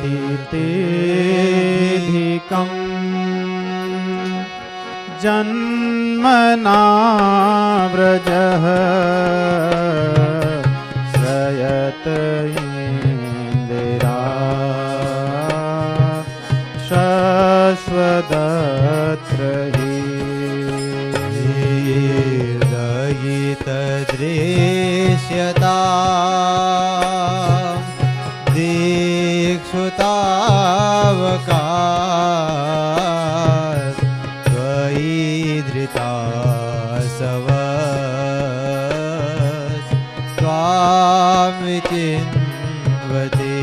तेऽधिकम् जन्मना व्रजः श्रयत इन्दिरा शश्वदत्र हि दयितदृश्यता दीक्षुतावकाश त्वयि धृता सवस् त्वां विचिन्वते।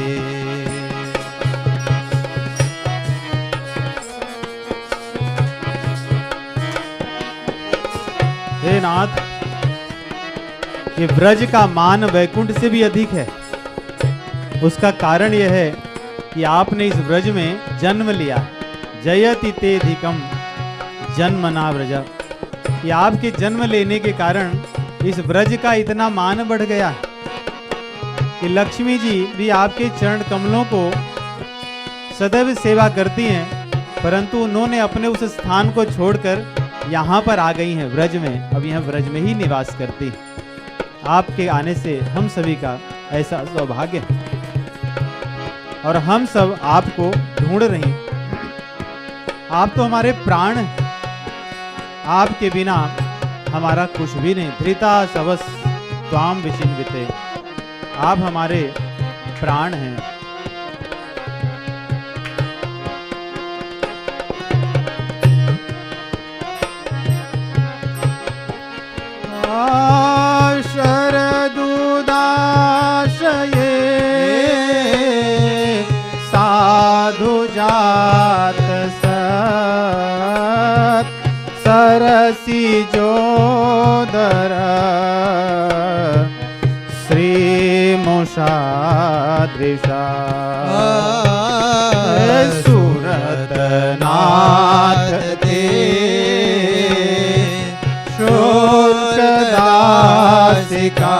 हे नाथ, ये ब्रज का मान वैकुंठ से भी अधिक है। उसका कारण यह है कि आपने इस ब्रज में जन्म लिया। जयति तेऽधिकम् जन्मना व्रज, कि आपके जन्म लेने के कारण इस ब्रज का इतना मान बढ़ गया कि लक्ष्मी जी भी आपके चरण कमलों को सदैव सेवा करती हैं, परंतु उन्होंने अपने उस स्थान को छोड़कर यहाँ पर आ गई हैं ब्रज में। अब यहाँ ब्रज में ही निवास करती। आपके आने से हम सभी का ऐसा सौभाग्य है और हम सब आपको ढूंढ रहे हैं। आप तो हमारे प्राण हैं, आपके बिना हमारा कुछ भी नहीं। धृता सवस त्वाम विचिन्विते, आप हमारे प्राण हैं। शरदुदाशये साधु जात सत सरसी जोदर श्रीमुषादृशा सुरतनाथ ते शोकदासिका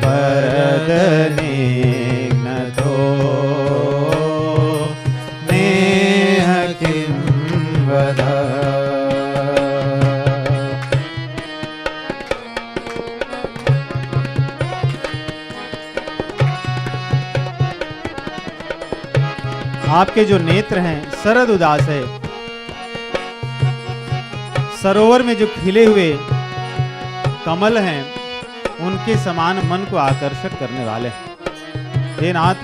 वरदनिघ्नतो नेह किं वद। आपके जो नेत्र हैं शरद उदास है। सरोवर में जो खिले हुए कमल हैं उनके समान मन को आकर्षक करने वाले हैं। हे नाथ,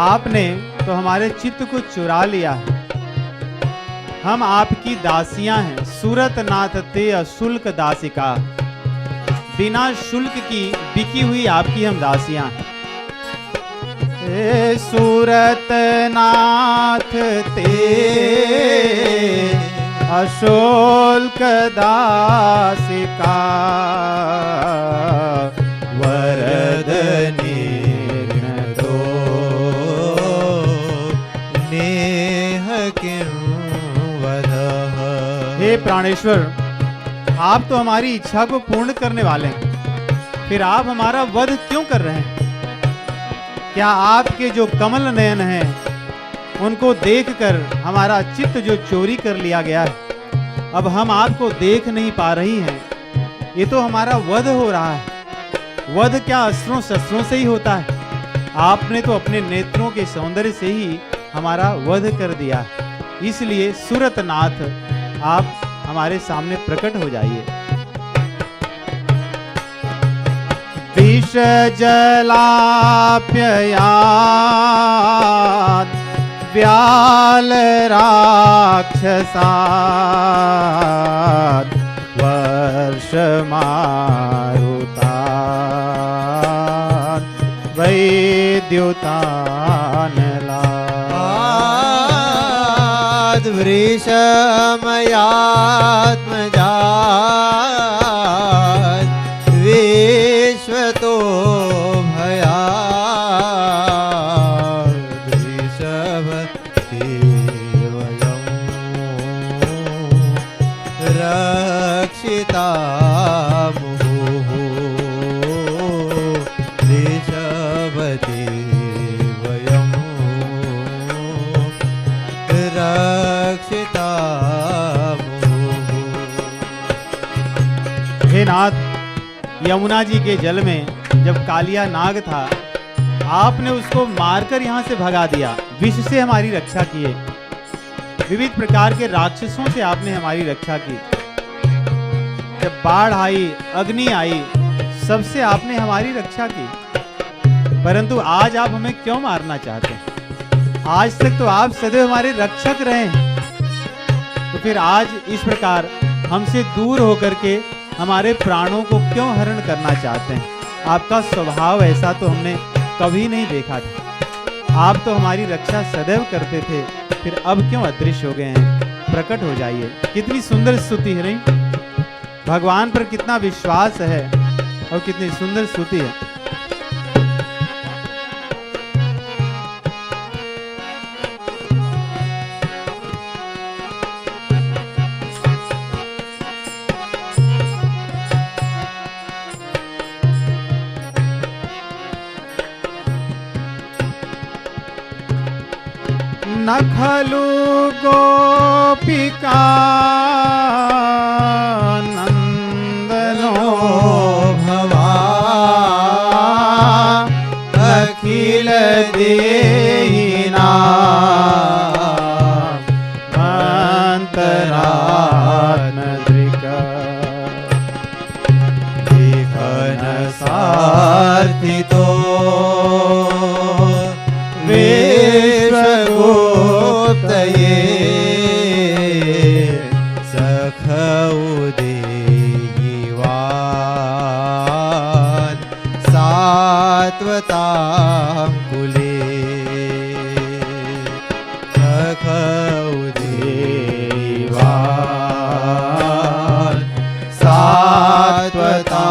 आपने तो हमारे चित्त को चुरा लिया है। हम आपकी दासियां हैं। सूरत नाथ ते अशुल्क दासिका, बिना शुल्क की बिकी हुई आपकी हम दासियां हैं। सूरत नाथ ते अशुल्क दासिका वरदनिघ्नतो नेह किं वदः। हे प्राणेश्वर, आप तो हमारी इच्छा को पूर्ण करने वाले हैं, फिर आप हमारा वध क्यों कर रहे हैं? क्या आपके जो कमल नयन हैं उनको देखकर हमारा चित्त जो चोरी कर लिया गया है, अब हम आपको देख नहीं पा रही हैं। ये तो हमारा वध हो रहा है। वध क्या अस्त्रों शस्त्रों से ही होता है? आपने तो अपने नेत्रों के सौंदर्य से ही हमारा वध कर दिया। इसलिए सूरतनाथ, आप हमारे सामने प्रकट हो जाइए। विष जलाप्ययात् व्याल राक्षसात् वर्षमारुतात् वैद्युतानलात् वृषमयात्मजात् विश्वतो भयात् वृषभदेवयं रक्षिता मुहुः वृषभदेवयं नाथ, यमुना जी के जल में जब कालिया नाग था, आपने उसको मारकर यहाँ से भगा दिया, विष से हमारी रक्षा किए, विविध प्रकार के राक्षसों से आपने हमारी रक्षा की। जब बाढ़ आई, अग्नि आई, सबसे आपने हमारी रक्षा की। परंतु आज आप हमें क्यों मारना चाहते हैं? आज तक तो आप सदैव हमारे रक्षक रहे हैं, तो फिर आज इस प्रकार हमसे दूर होकर के हमारे प्राणों को क्यों हरण करना चाहते हैं? आपका स्वभाव ऐसा तो हमने कभी नहीं देखा था। आप तो हमारी रक्षा सदैव करते थे, फिर अब क्यों अदृश्य हो गए हैं? प्रकट हो जाइए। कितनी सुंदर स्तुति है, नहीं? भगवान पर कितना विश्वास है और कितनी सुंदर स्तुति है। न खलु गोपिका नंदनो भवा अखिल देहिना अंतरात्मदृक् देखन सार्थितो विश्वगुप्तये सखौ देयिवान् सात्वतां कुले सखौ देयिवान् सात्वतां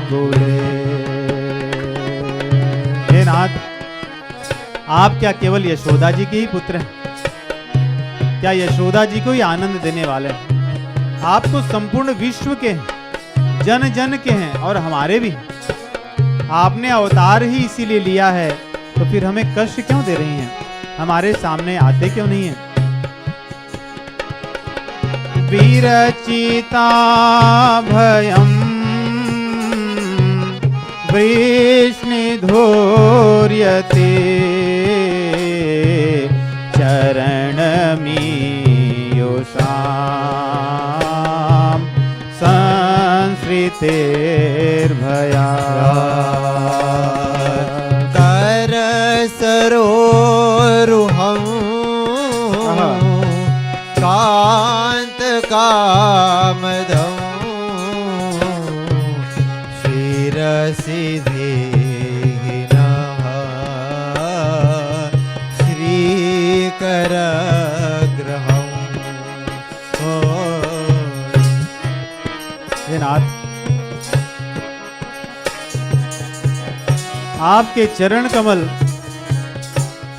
कुले। हे नाथ, आप क्या केवल यशोदा जी के ही पुत्र हैं? क्या यशोदा जी को ही आनंद देने वाले हैं? आप तो संपूर्ण विश्व के हैं, जन जन के हैं और हमारे भी। आपने अवतार ही इसीलिए लिया है, तो फिर हमें कष्ट क्यों दे रही हैं? हमारे सामने आते क्यों नहीं हैं? विरचिता भयम वृष्णिधूर्यते चरणमीयुषां संसृतेर्भया करसरोरुहं कान्तकामदं शिरसि देहिनः श्रीकरग्रहम्। हे नाथ, आपके चरण कमल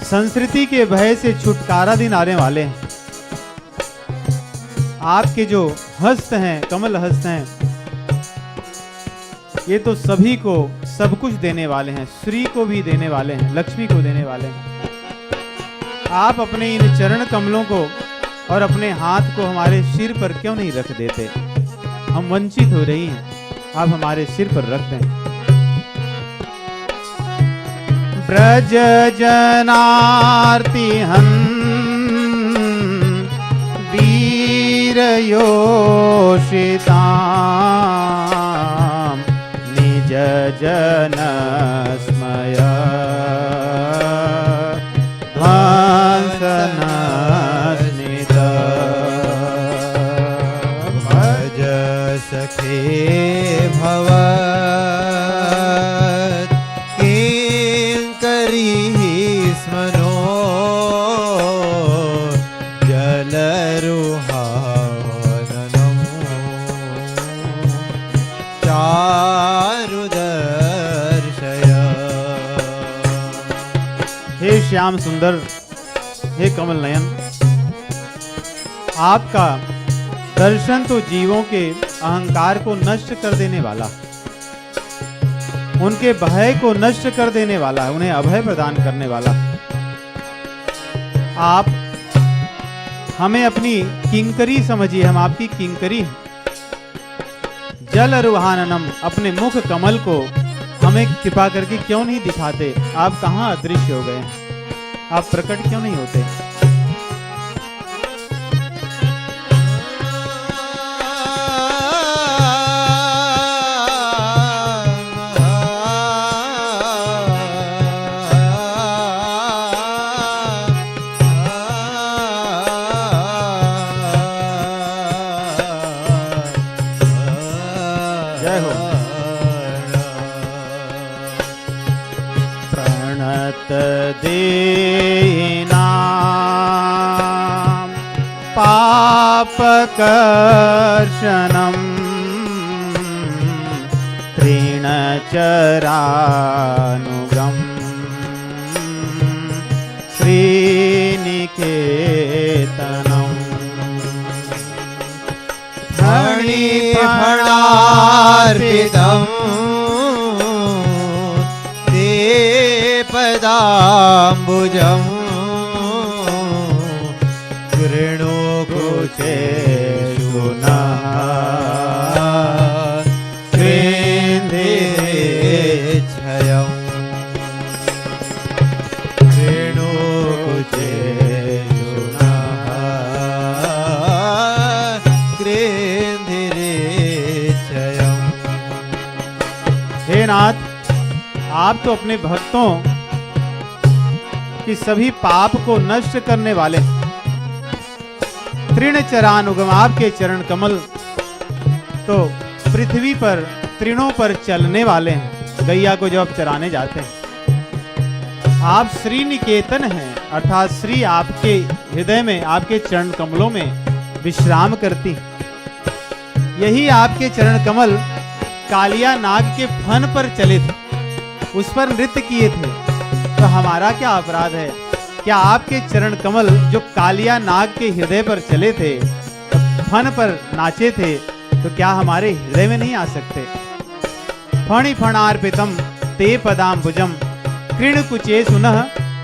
संस्कृति के भय से छुटकारा दिलाने वाले हैं। आपके जो हस्त हैं, कमल हस्त हैं, ये तो सभी को सब कुछ देने वाले हैं, श्री को भी देने वाले हैं, लक्ष्मी को देने वाले हैं। आप अपने इन चरण कमलों को और अपने हाथ को हमारे सिर पर क्यों नहीं रख देते? हम वंचित हो रही हैं, आप हमारे सिर पर रख दें। ब्रज जनार्ति हन वीर योषितां निज जन स्मय ध्वंसन स्नित भज सखे भवत् किंकरीः स्मनो जलरुहावननं चारुदर्शय। हे श्याम सुंदर, हे कमल नयन, आपका दर्शन तो जीवों के अहंकार को नष्ट कर देने वाला, उनके भय को नष्ट कर देने वाला है, उन्हें अभय प्रदान करने वाला। आप हमें अपनी किंकरी समझिए, हम आपकी किंकरी हैं। जल रुहाननम, अपने मुख कमल को हमें कृपा करके क्यों नहीं दिखाते? आप कहाँ अदृश्य हो गए? आप प्रकट क्यों नहीं होते? जय हो। प्रणत दीनां पापकर्षणं तृणचरानुगं श्रीनिकेतनम् फणिफणार्पितं ते पदाम्बुजं कृणुकुचेषु नः कृन्धिरेच्छयम् कृणुकुचेषु नः कृन्धिरेच्छयम्। हे नाथ, आप तो अपने भक्तों कि सभी पाप को नष्ट करने वाले तृणचरानुगम, आपके चरण कमल तो पृथ्वी पर तृणों पर चलने वाले हैं। गैया को जब आप चराने जाते हैं, आप श्री निकेतन हैं, अर्थात श्री आपके हृदय में, आपके चरण कमलों में विश्राम करती। यही आपके चरण कमल कालिया नाग के फन पर चले थे, उस पर नृत्य किए थे, तो हमारा क्या अपराध है? क्या आपके चरण कमल जो कालिया नाग के हृदय पर चले थे, फन पर नाचे थे, तो क्या हमारे हृदय में नहीं आ सकते? फणि फणार्पितम ते पदाम्बुजम कृणकुचे सुनः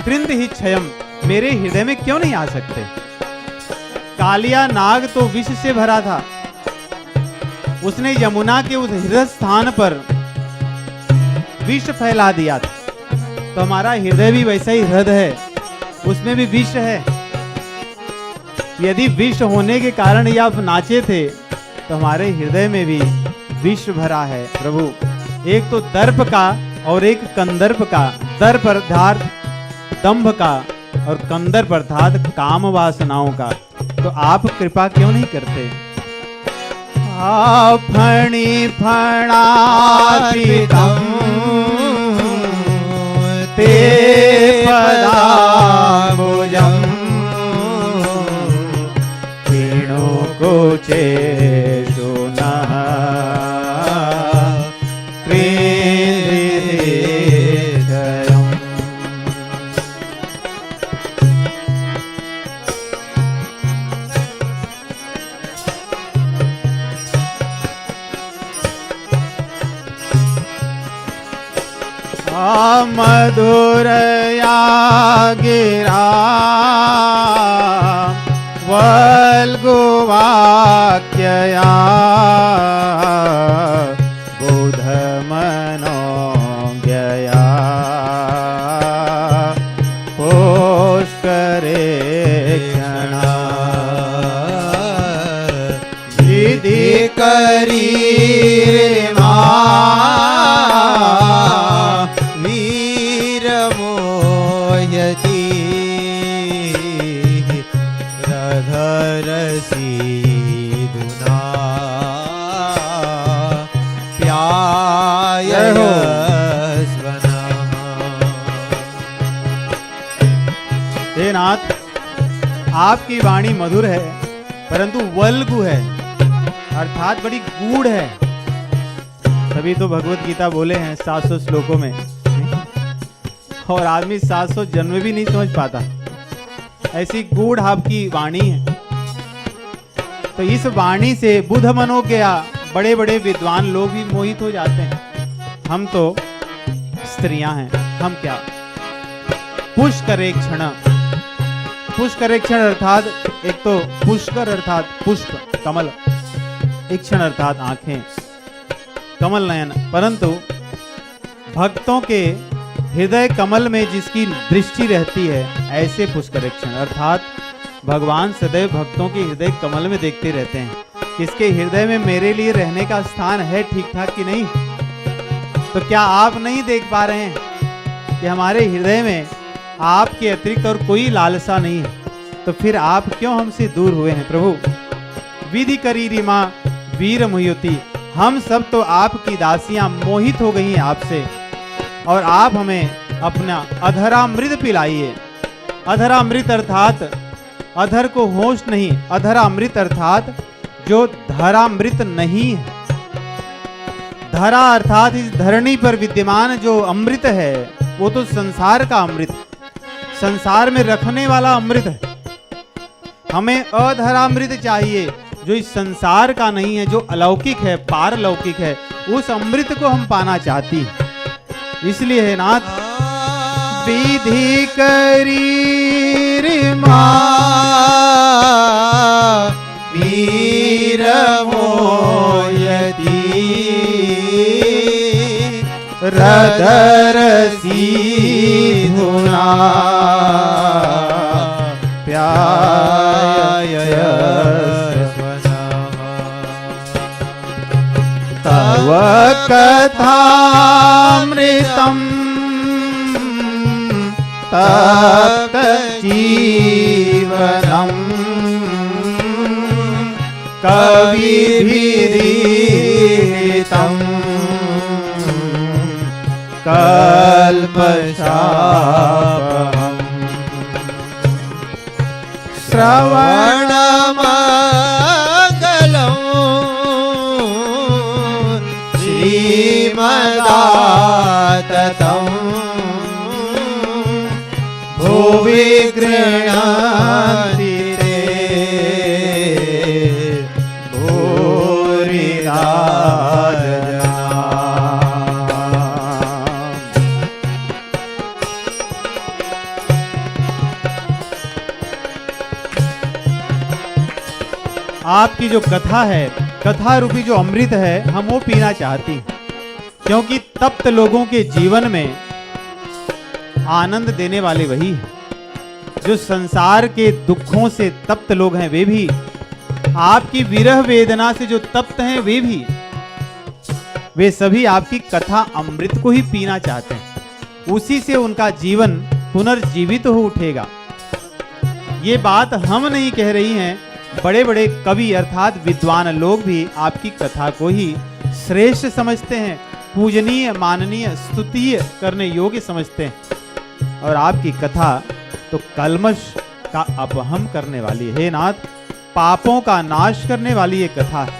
कृन्धि क्षयम, मेरे हृदय में क्यों नहीं आ सकते? कालिया नाग तो विष से भरा था, उसने यमुना के उस हृदय स्थान पर विष फैला दिया था, तो हमारा हृदय भी वैसा ही हृदय है, उसमें भी विष है। यदि विष होने के कारण ये आप नाचे थे, तो हमारे हृदय में भी विष भरा है प्रभु। एक तो दर्प का और एक कंदर्प का। दर्प अर्थात दंभ का और कंदर्प अर्थात काम वासनाओं का। तो आप कृपा क्यों नहीं करते? फणि फणार्पितं ते पदाम्बुजं कृणुकुचेषु नः कृन्धिरेच्छयम्। मधुरया गिरा वल्गुवाक्यया बुधमनोज्ञया पुष्करे क्षणा विधि करी रे वीरमोयति रधरसीदुना प्यायस्वनः। हे नाथ, आपकी वाणी मधुर है परंतु वल्गु है, अर्थात बड़ी गूढ़ है। तभी तो भगवत गीता बोले हैं 700 श्लोकों में, और आदमी 700 जन्म भी नहीं समझ पाता, ऐसी गूढ़ आपकी वाणी है। तो इस वाणी से बुध मनोज्ञया, बड़े बड़े विद्वान लोग भी मोहित हो जाते हैं। हम तो स्त्रियां हैं, हम क्या? पुष्करेक्षण, पुष्करेक्षण अर्थात एक तो पुष्कर अर्थात पुष्प कमल, इक्षण अर्थात आंखें, कमल नयन, परंतु भक्तों के हृदय कमल में जिसकी दृष्टि रहती है ऐसे पुष्करेक्षण, अर्थात भगवान सदैव भक्तों के हृदय कमल में देखते रहते हैं, इसके हृदय में मेरे लिए रहने का स्थान है ठीक ठाक कि नहीं। तो क्या आप नहीं देख पा रहे हैं कि हमारे हृदय में आपके अतिरिक्त और कोई लालसा नहीं है? तो फिर आप क्यों हमसे दूर हुए हैं प्रभु? विधि करी रिमा वीर मुह्यति, हम सब तो आपकी दासियां मोहित हो गई हैं आपसे, और आप हमें अपना अधरामृत पिलाइए। अधरामृत अर्थात अधर को होश नहीं, अधरामृत अर्थात जो धरामृत नहीं है। धरा अर्थात इस धरणी पर विद्यमान जो अमृत है वो तो संसार का अमृत, संसार में रखने वाला अमृत है। हमें अधरामृत चाहिए जो इस संसार का नहीं है, जो अलौकिक है, पारलौकिक है, उस अमृत को हम पाना चाहती हैं। इसलिए है नाथ, विधि करी रिमा वीर मोयति हृदरसी धुना तव कथामृतम् तप्त जीवनम् कविभिरीडितम् कल्पशापहम् श्रवणमङ्गलम् श्रीमदाततम् भुवि गृह्णाति ते भूरिदा जना। आपकी जो कथा है, कथा रूपी जो अमृत है, हम वो पीना चाहती हैं, क्योंकि तप्त लोगों के जीवन में आनंद देने वाले वही हैं। जो संसार के दुखों से तप्त लोग हैं वे भी, आपकी विरह वेदना से जो तप्त हैं वे भी, वे सभी आपकी कथा अमृत को ही पीना चाहते हैं। उसी से उनका जीवन पुनर्जीवित हो उठेगा। ये बात हम नहीं कह रही हैं, बड़े बड़े कवि अर्थात विद्वान लोग भी आपकी कथा को ही श्रेष्ठ समझते हैं, पूजनीय, माननीय, स्तुतीय करने योग्य समझते हैं। और आपकी कथा तो कल्मश का अपहम करने वाली है नाथ, पापों का नाश करने वाली ये कथा है।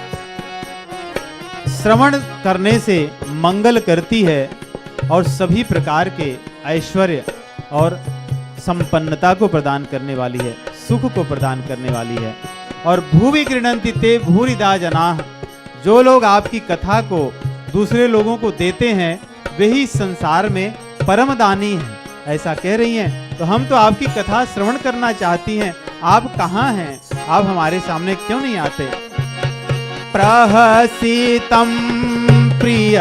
श्रवण करने से मंगल करती है और सभी प्रकार के ऐश्वर्य और संपन्नता को प्रदान करने वाली है, सुख को प्रदान करने वाली है। और भूवि गृह्णन्ति ते भूरिदा जनाः, जो लोग आपकी कथा को दूसरे लोगों को देते हैं वही संसार में परम दानी हैं, ऐसा कह रही हैं। तो हम तो आपकी कथा श्रवण करना चाहती हैं, आप कहाँ हैं? आप हमारे सामने क्यों नहीं आते? प्रहसितं प्रिय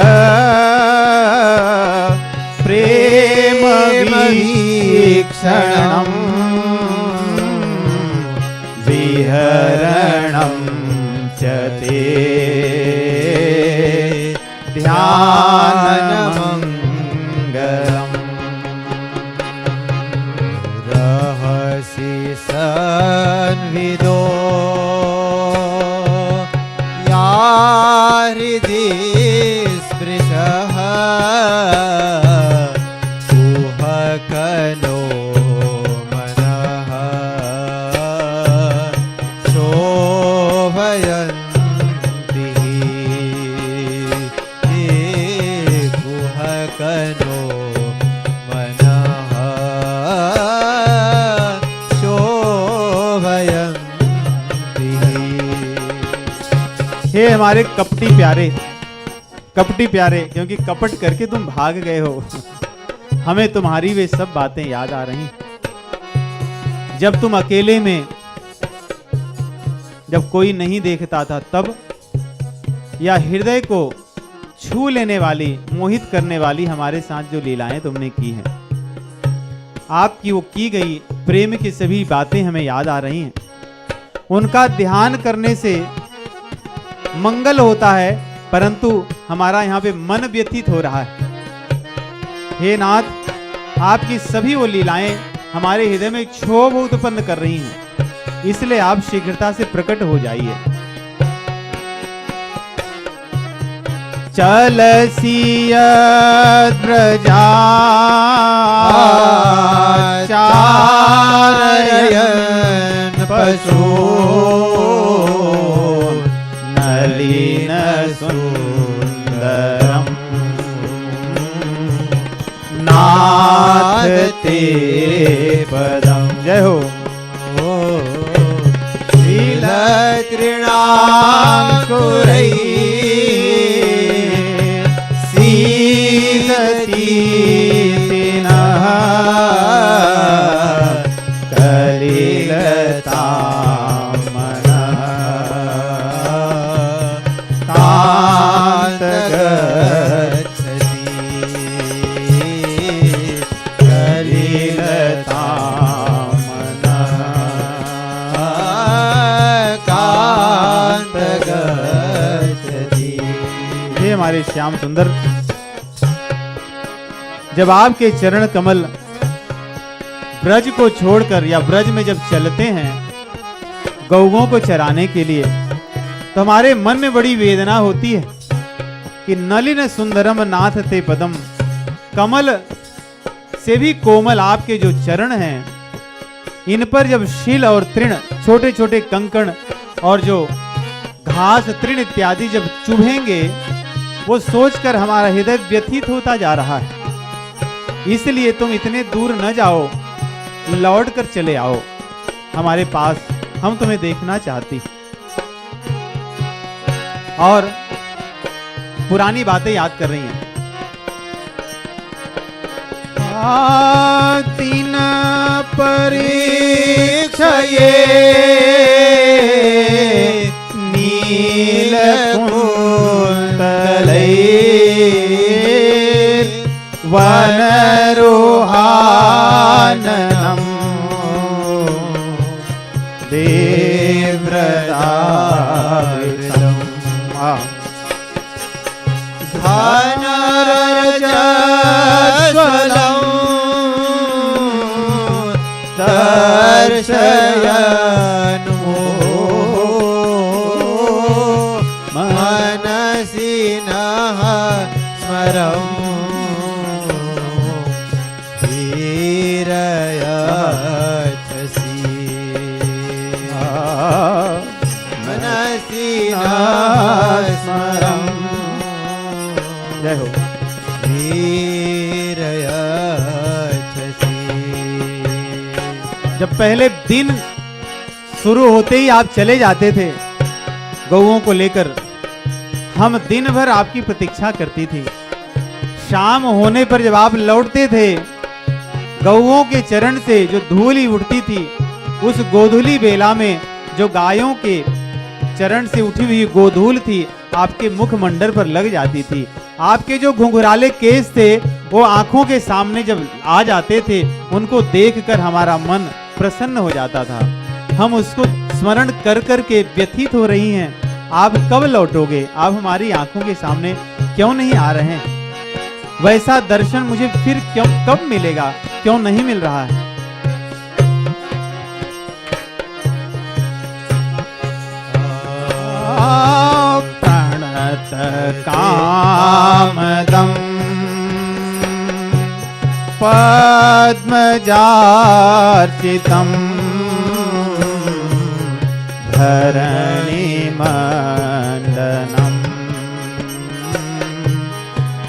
प्रेम वीक्षणम् विहरणं च ते ध्यानमङ्गलम् रहसि सन्विदो या हृदि स्पृशः कुहकनो मनः शोभयन्ति कुहकनो मनः शोभयन्ति। हे हमारे कपटी प्यारे, कपटी प्यारे, क्योंकि कपट करके तुम भाग गए हो, हमें तुम्हारी वे सब बातें याद आ रही। जब तुम अकेले में, जब कोई नहीं देखता था तब, या हृदय को छू लेने वाली, मोहित करने वाली हमारे साथ जो लीलाएं तुमने की हैं, आपकी वो की गई प्रेम की सभी बातें हमें याद आ रही हैं। उनका ध्यान करने से मंगल होता है, परंतु हमारा यहाँ पे मन व्यथित हो रहा है। हे नाथ, आपकी सभी वो लीलाएं हमारे हृदय में क्षोभ उत्पन्न कर रही हैं, इसलिए आप शीघ्रता से प्रकट हो जाइए। चलसियत ब्रजाचारयन् पशून् नलिन सुंदरम नाथ ते पदम। जय हो। शीलतृणाकुरैः सीदतीतिनः कलिलतामनः कान्तगच्छति कलिलतामनः कान्तगच्छति। हे हमारे श्याम सुंदर, जब आपके चरण कमल ब्रज को छोड़कर या ब्रज में जब चलते हैं गौओं को चराने के लिए, तो हमारे मन में बड़ी वेदना होती है कि नलिन सुंदरम नाथ ते पदम, कमल से भी कोमल आपके जो चरण हैं, इन पर जब शील और तृण, छोटे छोटे कंकण और जो घास तृण इत्यादि जब चुभेंगे, वो सोचकर हमारा हृदय व्यथित होता जा रहा है। इसलिए तुम इतने दूर न जाओ, लौट कर चले आओ हमारे पास, हम तुम्हें देखना चाहती। और पुरानी बातें याद कर रही हैं। तीन परीक्षये नीलकुंतलै वनरोहाननम् देव्रतावृतम् धनरजस्वलम् दर्शयन् मनसि नः स्मरम् जय हो। जब पहले दिन शुरू होते ही आप चले जाते थे गौओं को लेकर, हम दिन भर आपकी प्रतीक्षा करती थी। शाम होने पर जब आप लौटते थे, गौओं के चरण से जो धूली उठती थी, उस गोधूली बेला में जो गायों के चरण से उठी हुई गोधूल थी, आपके मुखमंडल पर लग जाती थी। आपके जो घुंघराले केस थे, वो आंखों के सामने जब आ जाते थे, उनको देखकर हमारा मन प्रसन्न हो जाता था। हम उसको स्मरण कर कर के व्यथित हो रही हैं। आप कब लौटोगे? आप हमारी आंखों के सामने क्यों नहीं आ रहे हैं? वैसा दर्शन मुझे फिर क्यों, कब मिलेगा? क्यों नहीं मिल रहा है? प्रणत कामदम पद्मजार्चितम धरणि मंडनम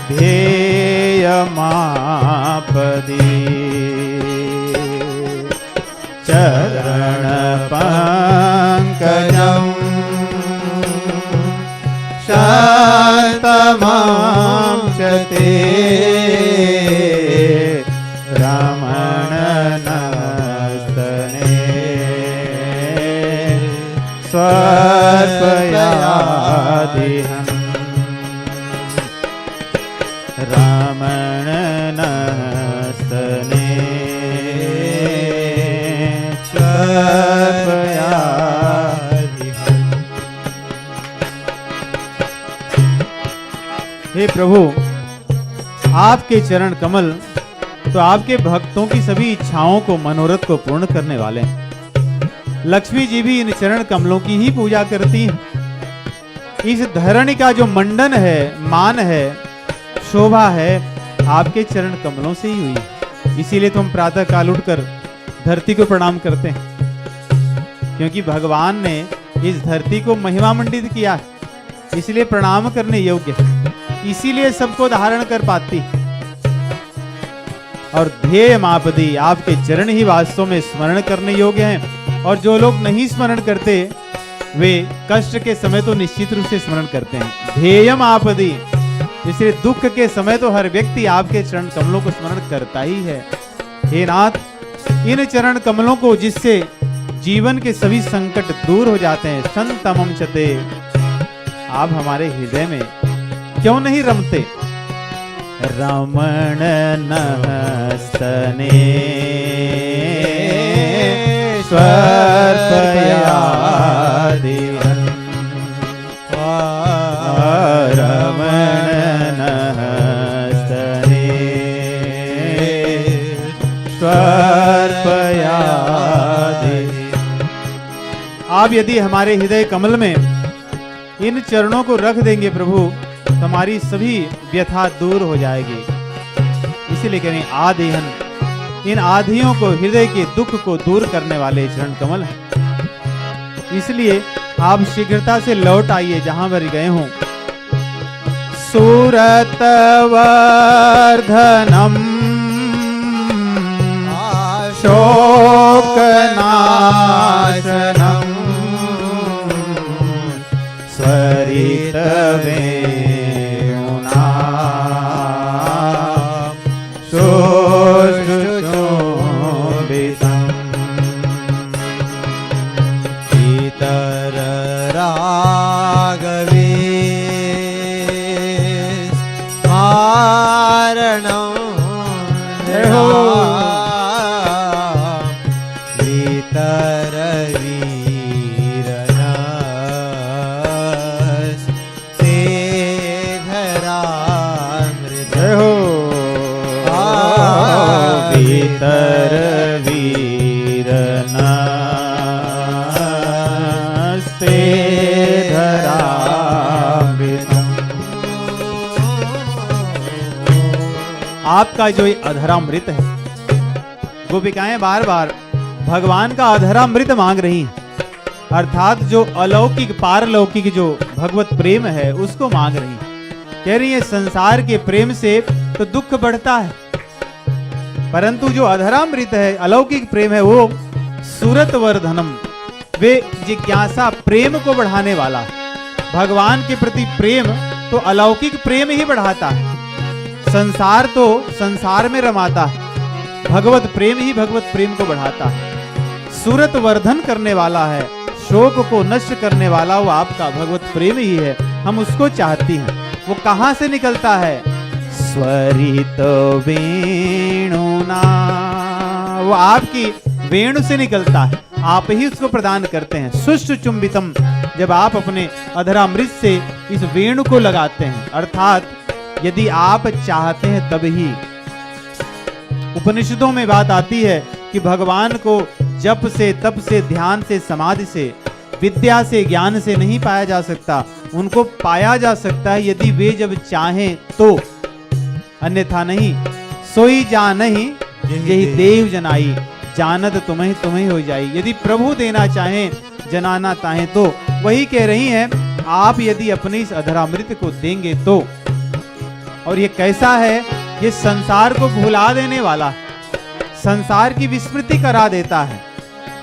ध्येयमापदि चरण पंकजम शान्तमां च ते रमणनस्तने स्वर्पयादिहम्। प्रभु आपके चरण कमल तो आपके भक्तों की सभी इच्छाओं को, मनोरथ को पूर्ण करने वाले हैं। लक्ष्मी जी भी इन चरण कमलों की ही पूजा करती हैं। इस धरणी का जो मंडन है, मान है, शोभा है, आपके चरण कमलों से ही हुई है। इसीलिए तो हम प्रातः काल उठकर धरती को प्रणाम करते हैं, क्योंकि भगवान ने इस धरती को महिमा मंडित किया है, इसलिए प्रणाम करने योग्य है। इसीलिए सबको धारण कर पाती। और ध्येय मापदी, आपके चरण ही वास्तव में स्मरण करने योग्य हैं। और जो लोग नहीं स्मरण करते वे कष्ट के समय तो निश्चित रूप से स्मरण करते हैं। ध्येय मापदी, इसलिए दुख के समय तो हर व्यक्ति आपके चरण कमलों को स्मरण करता ही है। हे नाथ, इन चरण कमलों को जिससे जीवन के सभी संकट दूर हो जाते हैं, संतमम चते, आप हमारे हृदय में क्यों नहीं रमते। रमण नस्तने स्वर्पयादिहन्, रमण नस्तने स्वर्पयादिहन्। आप यदि हमारे हृदय कमल में इन चरणों को रख देंगे प्रभु, हमारी सभी व्यथा दूर हो जाएगी। इसीलिए कह रहे हैं आदिहन, इन आधियों को, हृदय के दुख को दूर करने वाले चरण कमल हैं। इसलिए आप शीघ्रता से लौट आइए जहां पर गए हों। सूरत वर्धनम शोक नाशनम स्वरित वेणुना शोषचुम्बितम् इतर रागवे कारणं इतर भीतर वीरनस्ते धरामृतम्। आपका जो ये अधरामृत है, गोपिकाएं बार बार भगवान का अधरामृत मांग रही हैं, अर्थात जो अलौकिक पारलौकिक जो भगवत प्रेम है उसको मांग रही हैं। कह रही है संसार के प्रेम से तो दुख बढ़ता है, परंतु जो अधरामृत है, अलौकिक प्रेम है, वो सूरत वर्धनम, वे जिज्ञासा प्रेम को बढ़ाने वाला है। भगवान के प्रति प्रेम तो अलौकिक प्रेम ही बढ़ाता है। संसार तो संसार में रमाता है, भगवत प्रेम ही भगवत प्रेम को बढ़ाता है। सूरत वर्धन करने वाला है, शोक को नष्ट करने वाला वो आपका भगवत प्रेम ही है। हम उसको चाहती हैं। वो कहां से निकलता है? स्वरित वेणुना, वो आपकी वेणु से निकलता है, आप ही उसको प्रदान करते हैं। सुष्ट चुंबितम, जब आप अपने अधरामृत से इस वेणु को लगाते हैं, अर्थात यदि आप चाहते हैं तब ही। उपनिषदों में बात आती है कि भगवान को जप से, तप से, ध्यान से, समाधि से, विद्या से, ज्ञान से नहीं पाया जा सकता। उनको पाया जा सकता है यदि वे जब चाहें तो, अन्यथा नहीं। सोई जानहि यही देव जनाई, जानत तुम्हें तुम्हें हो जाई। यदि प्रभु देना चाहें, जनाना चाहें तो। वही कह रही हैं, आप यदि अपने इस अधरामृत को देंगे तो। और ये कैसा है? ये संसार को भुला देने वाला है, संसार की विस्मृति करा देता है।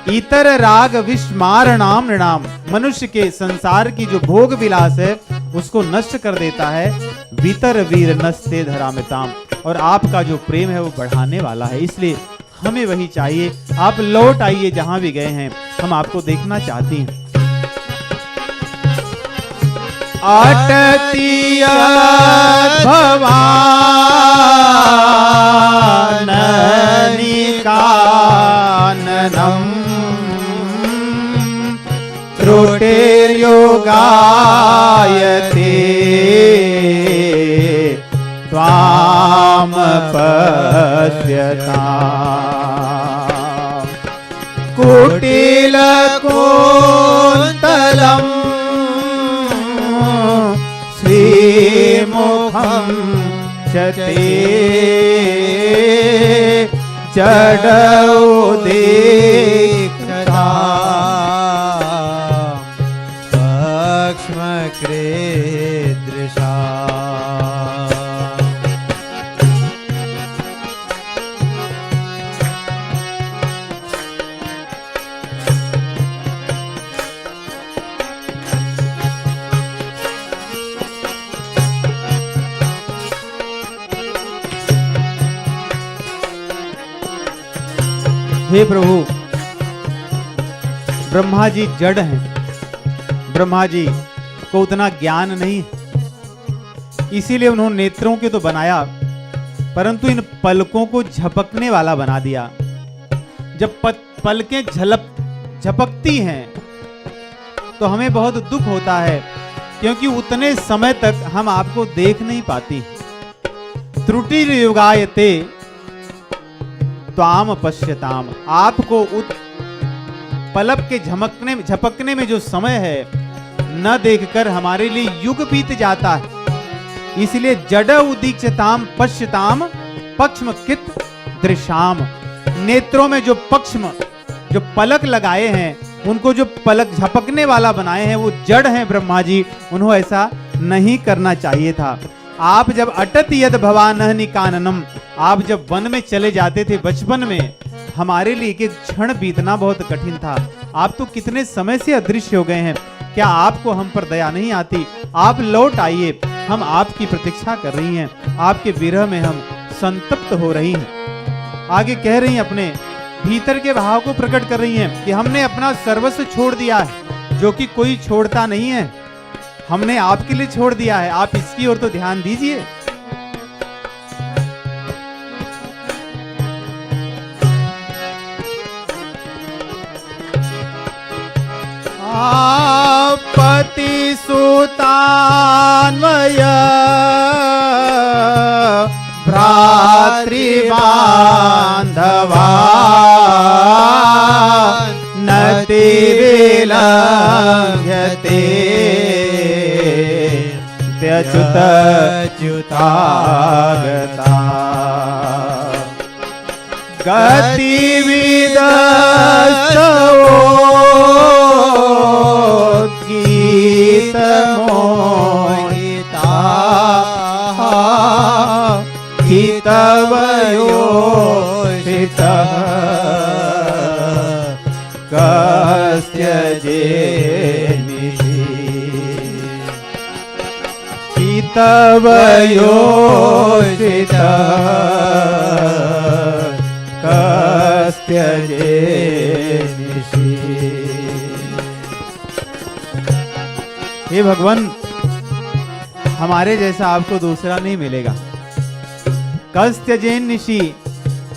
इतर राग विस्मारणाम नृणाम, मनुष्य के संसार की जो भोग विलास है उसको नष्ट कर देता है। भीतर वीर नस्ते धरामिताम, और आपका जो प्रेम है वो बढ़ाने वाला है। इसलिए हमें वही चाहिए। आप लौट आइए जहां भी गए हैं, हम आपको देखना चाहती हैं। अटति भवाननिकाननम् त्रुटिर्योगायते पश्यताम् कुटिलकुन्तलम् श्रीमुखं च ते जडोदीक्षताम् पक्ष्मकृदृशा हे प्रभु, ब्रह्मा जी जड़ हैं, ब्रह्मा जी को उतना ज्ञान नहीं, इसीलिए उन्होंने नेत्रों के तो बनाया, परंतु इन पलकों को झपकने वाला बना दिया। जब पलकें झपकती हैं तो हमें बहुत दुख होता है, क्योंकि उतने समय तक हम आपको देख नहीं पाती। त्रुटि युगायते त्वाम पश्यताम, आपको पलक के झपकने में जो समय है न देखकर हमारे लिए युग बीत जाता है। इसलिए जड उदीक्षताम पश्यताम पक्ष्मकृत दृशाम, नेत्रों में जो पलक लगाए हैं, उनको जो पलक झपकने वाला बनाए हैं, वो जड़ हैं ब्रह्मा जी, उन्हें ऐसा नहीं करना चाहिए था। आप जब अटत यद भवानहनि काननम, आप जब वन में चले जाते थे बचपन में, हमारे लिए एक क्षण बीतना बहुत कठिन था। आप तो कितने समय से अदृश्य हो गए हैं, क्या आपको हम पर दया नहीं आती? आप लौट आइए, हम आपकी प्रतीक्षा कर रही हैं, आपके विरह में हम संतप्त हो रही हैं। आगे कह रही हैं, अपने भीतर के भाव को प्रकट कर रही हैं कि हमने अपना सर्वस्व छोड़ दिया है, जो कि कोई छोड़ता नहीं है, हमने आपके लिए छोड़ दिया है। आप इसकी ओर तो ध्यान दीजिए। पति सुतान्वय भ्रातृबान्धवा नति विलंघ्यते च्युतागता गतिविदस्तवोद्गीतमोहिता हितवयोषितः कस्त्यजेनिषि हितवयोषितः कस्त्यजेनिषि। हे भगवान, हमारे जैसा आपको दूसरा नहीं मिलेगा। कस्त्यजेन निशि,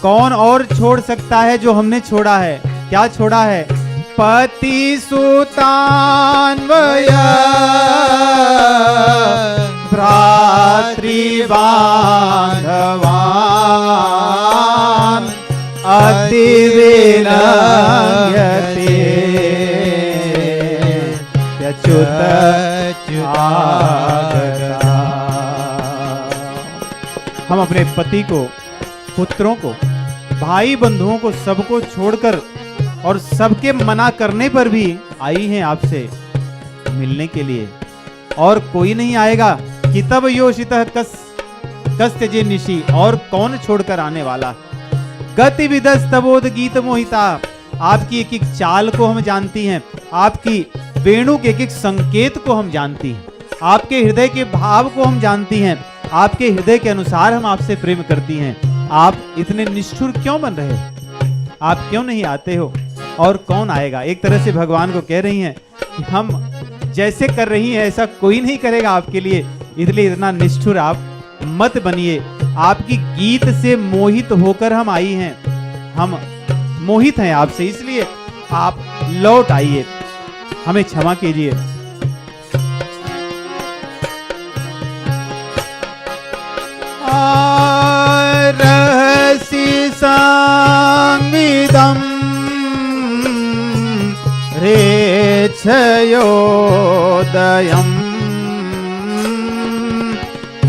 कौन और छोड़ सकता है जो हमने छोड़ा है? क्या छोड़ा है? पति सुतान्वय भ्रातृबान्धवान् अति विलंघ्यते च्युतागता। हम अपने पति को, पुत्रों को, भाई बंधुओं को, सबको छोड़कर और सबके मना करने पर भी आई हैं आपसे मिलने के लिए, और कोई नहीं आएगा। कितब योषितः कस्त्यजे निशि, और कौन छोड़कर आने वाला? गतिविदस्तवोद गीत मोहिता, आपकी एक एक चाल को हम जानती हैं, आपकी वेणु के एक एक संकेत को हम जानती हैं, आपके हृदय के भाव को हम जानती हैं, आपके हृदय के अनुसार हम आपसे प्रेम करती हैं। आप इतने निष्ठुर क्यों बन रहे हो? आप क्यों नहीं आते हो? और कौन आएगा? एक तरह से भगवान को कह रही हैं कि हम जैसे कर रही हैं ऐसा कोई नहीं करेगा आपके लिए, इसलिए इतना निष्ठुर आप मत बनिए। आपकी गीत से मोहित होकर हम आई हैं, हम मोहित हैं आपसे, इसलिए आप लौट आइए, हमें क्षमा कीजिए। हृच्छयोदयम्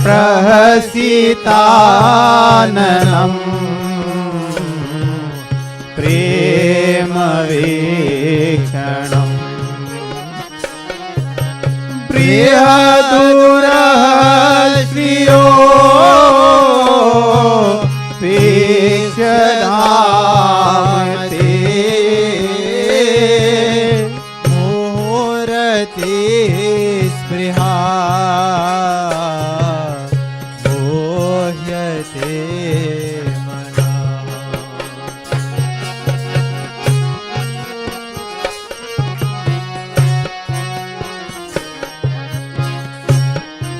प्रहसिताननम् प्रेमवीक्षणम् प्रियदुरः श्रियो पेक्षदामते मुहूर्ते स्पृहा मोह्यते मनः।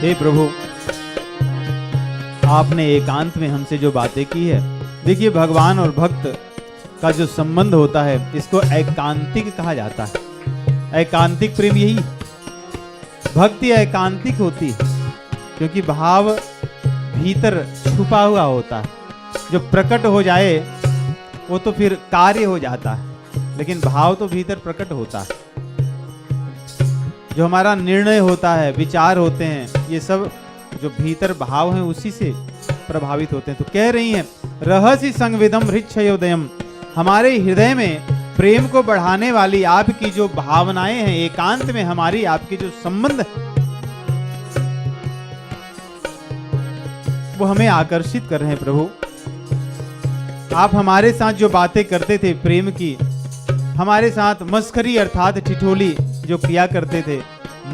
हे प्रभु, आपने एकांत में हमसे जो बातें की है, देखिए भगवान और भक्त का जो संबंध होता है इसको एकांतिक कहा जाता है। एकांतिक प्रेम यही, भक्ति एकांतिक होती है क्योंकि भाव भीतर छुपा हुआ होता है। जो प्रकट हो जाए वो तो फिर कार्य हो जाता है, लेकिन भाव तो भीतर प्रकट होता है। जो हमारा निर्णय होता है, विचार होते हैं, ये सब जो भीतर भाव हैं उसी से प्रभावित होते हैं। तो कह रही हैं रहस्य संविदम हृच्छयोदयम, हमारे हृदय में प्रेम को बढ़ाने वाली आपकी जो भावनाएं हैं, एकांत में हमारी आपकी जो संबंध है, वो हमें आकर्षित कर रहे हैं। प्रभु, आप हमारे साथ जो बातें करते थे प्रेम की, हमारे साथ मस्करी अर्थात ठिठोली जो किया करते थे,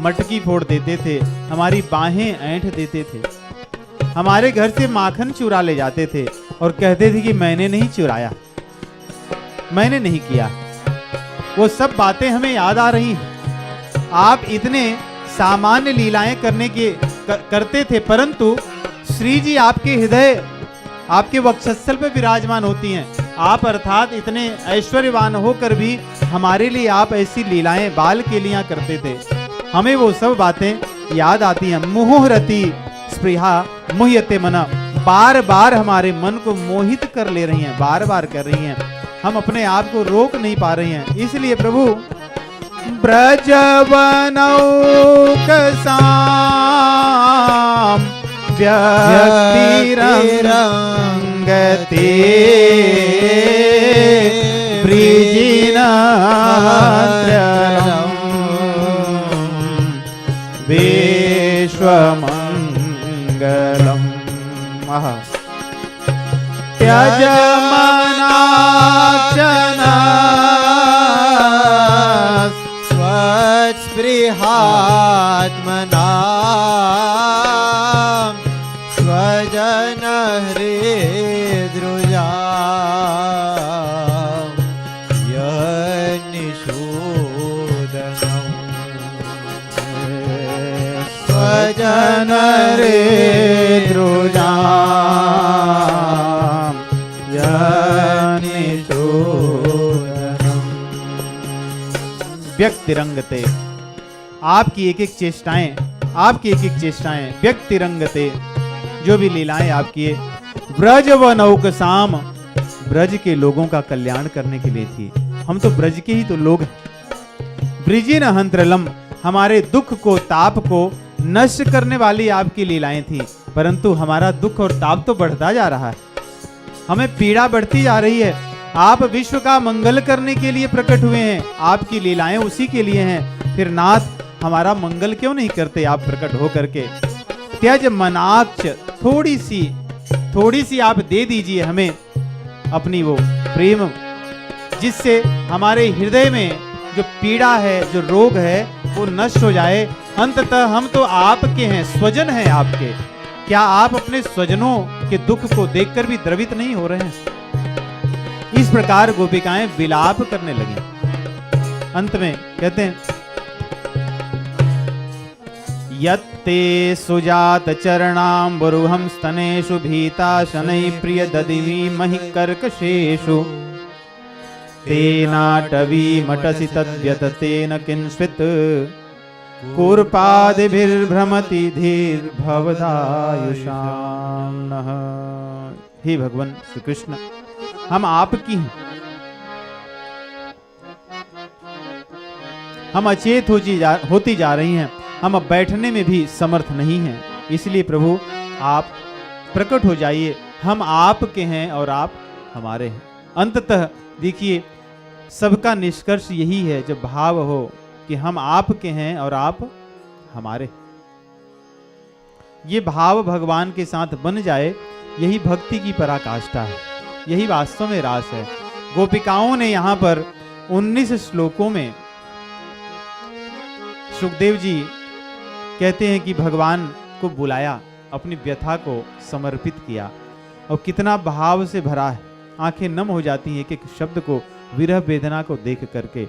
मटकी फोड़ देते थे, हमारी बाहें ऐंठ देते थे, हमारे घर से माखन चुरा ले जाते थे और कहते थे कि मैंने नहीं चुराया, मैंने नहीं किया, वो सब बातें हमें याद आ रही हैं। आप इतने सामान्य लीलाएं करते थे, परंतु श्री जी आपके हृदय, आपके वक्षस्थल पे विराजमान होती हैं। आप अर्थात इतने ऐश्वर्यवान होकर भी हमारे लिए आप ऐसी लीलाएं बाल के लिए करते थे। हमें वो सब बातें याद आती हैं। मुहुरति स्पृहा मुह्यते मना, बार बार हमारे मन को मोहित कर ले रही हैं, बार बार कर रही हैं। हम अपने आप को रोक नहीं पा रहे हैं। इसलिए प्रभु, ब्रजवनौकसाम व्यक्तिरंगते वृजिनात्रलम् विश्वमंगलम्। त्यजमनाचना स्वस्पृहात्मना स्वजन हृद्रुजा यनिषूदनम् स्वजन हृद्रुजा व्यक्तिरंगते, आपकी एक एक चेष्टाएं, आपकी एक एक चेष्टाएं व्यक्तिरंगते, जो भी लीलाएं आपकी ब्रज व नौकसाम, ब्रज के लोगों का कल्याण करने के लिए थी। हम तो ब्रज के ही तो लोग हैं। ब्रिजिन हंत्रलम, हमारे दुख को, ताप को नष्ट करने वाली आपकी लीलाएं थी, परंतु हमारा दुख और ताप तो बढ़ता जा रहा है, हमें पीड़ा बढ़ती जा रही है। आप विश्व का मंगल करने के लिए प्रकट हुए हैं, आपकी लीलाएं उसी के लिए हैं। फिर नाथ, हमारा मंगल क्यों नहीं करते आप प्रकट हो करके? त्यज मनाक्ष, थोड़ी सी आप दे दीजिए हमें अपनी वो प्रेम, जिससे हमारे हृदय में जो पीड़ा है, जो रोग है, वो नष्ट हो जाए। अंततः हम तो आपके हैं, स्वजन हैं आपके। क्या आप अपने स्वजनों के दुख को देखकर भी द्रवित नहीं हो रहे हैं? इस प्रकार गोपिकाएं विलाप करने लगी। अंत में कहते हैं, यत्ते सुजात चरणाम्बुरुहं स्तनेषु भीता शनैः प्रिय ददिवी महि कर्कशेषु तेनाटवी मटसि तद्व्यततेन किंस्वित् कूर्पादिभिर्भ्रमति धीर्भवदायुषां नः। हे भगवान श्री कृष्ण, हम आपकी हैं, हम अचेत होती जा रही हैं, हम अब बैठने में भी समर्थ नहीं हैं। इसलिए प्रभु आप प्रकट हो जाइए, हम आपके हैं और आप हमारे हैं। अंततः देखिए सबका निष्कर्ष यही है, जब भाव हो कि हम आपके हैं और आप हमारे। ये भाव भगवान के साथ बन जाए, यही भक्ति की पराकाष्ठा है, यही वास्तव में रास है। गोपिकाओं ने यहाँ पर 19 श्लोकों में सुखदेव जी कहते हैं कि भगवान को बुलाया, अपनी व्यथा को समर्पित किया, और कितना भाव से भरा है। आंखें नम हो जाती हैं एक एक शब्द को, विरह वेदना को देख करके।